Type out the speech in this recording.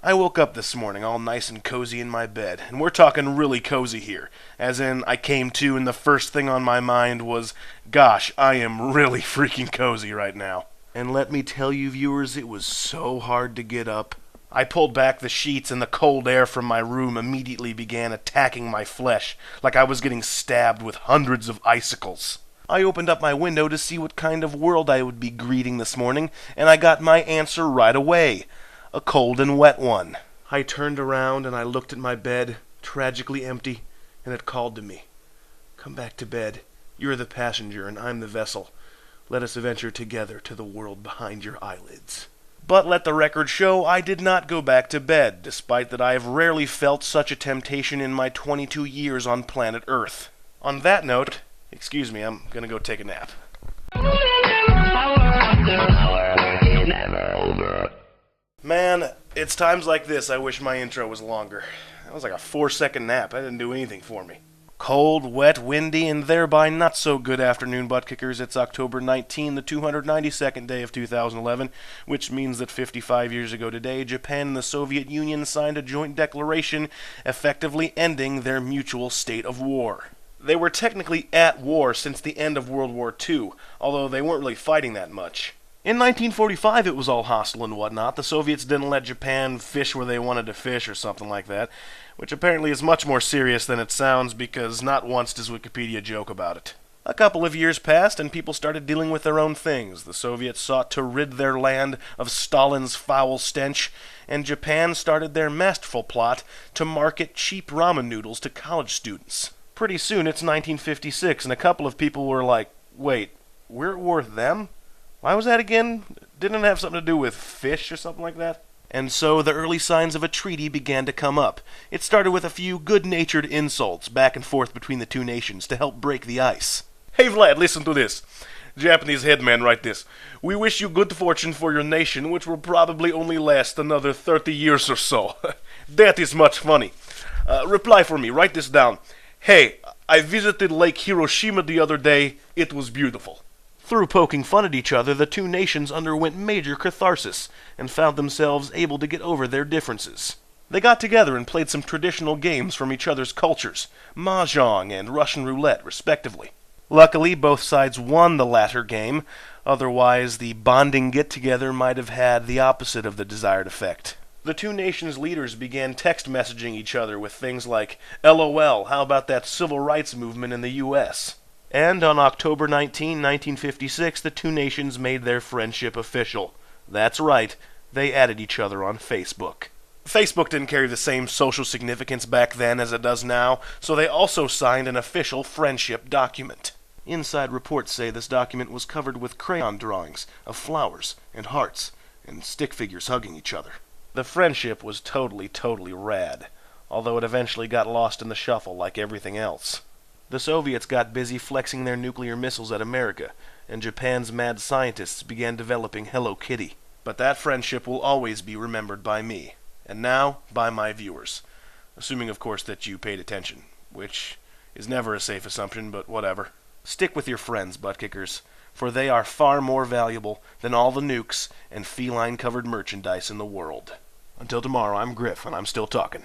I woke up this morning all nice and cozy in my bed, and we're talking really cozy here, as in I came to and the first thing on my mind was, gosh, I am really freaking cozy right now. And let me tell you viewers, it was so hard to get up. I pulled back the sheets and the cold air from my room immediately began attacking my flesh, like I was getting stabbed with hundreds of icicles. I opened up my window to see what kind of world I would be greeting this morning, and I got my answer right away. A cold and wet one. I turned around and I looked at my bed, tragically empty, and it called to me. Come back to bed. You're the passenger and I'm the vessel. Let us venture together to the world behind your eyelids. But let the record show I did not go back to bed, despite that I have rarely felt such a temptation in my 22 years on planet Earth. On that note, excuse me, I'm gonna go take a nap. Man, it's times like this I wish my intro was longer. That was like a 4-second nap. That didn't do anything for me. Cold, wet, windy, and thereby not so good afternoon, butt kickers. It's October 19, the 292nd day of 2011, which means that 55 years ago today, Japan and the Soviet Union signed a joint declaration effectively ending their mutual state of war. They were technically at war since the end of World War II, although they weren't really fighting that much. In 1945, it was all hostile and whatnot. The Soviets didn't let Japan fish where they wanted to fish or something like that, which apparently is much more serious than it sounds because not once does Wikipedia joke about it. A couple of years passed and people started dealing with their own things. The Soviets sought to rid their land of Stalin's foul stench, and Japan started their masterful plot to market cheap ramen noodles to college students. Pretty soon it's 1956 and a couple of people were like, wait, we're at war with them? Why was that again? Didn't it have something to do with fish or something like that? And so the early signs of a treaty began to come up. It started with a few good-natured insults back and forth between the two nations to help break the ice. Hey Vlad, listen to this. Japanese headman write this. We wish you good fortune for your nation, which will probably only last another 30 years or so. That is much funny. Reply for me, write this down. Hey, I visited Lake Hiroshima the other day. It was beautiful. Through poking fun at each other, the two nations underwent major catharsis and found themselves able to get over their differences. They got together and played some traditional games from each other's cultures, mahjong and Russian roulette, respectively. Luckily, both sides won the latter game, otherwise the bonding get-together might have had the opposite of the desired effect. The two nations' leaders began text messaging each other with things like, LOL, how about that civil rights movement in the U.S.? And on October 19, 1956, the two nations made their friendship official. That's right, they added each other on Facebook. Facebook didn't carry the same social significance back then as it does now, so they also signed an official friendship document. Inside reports say this document was covered with crayon drawings of flowers and hearts and stick figures hugging each other. The friendship was totally rad, although it eventually got lost in the shuffle like everything else. The Soviets got busy flexing their nuclear missiles at America, and Japan's mad scientists began developing Hello Kitty. But that friendship will always be remembered by me, and now by my viewers. Assuming, of course, that you paid attention, which is never a safe assumption, but whatever. Stick with your friends, butt-kickers, for they are far more valuable than all the nukes and feline-covered merchandise in the world. Until tomorrow, I'm Griff, and I'm still talking.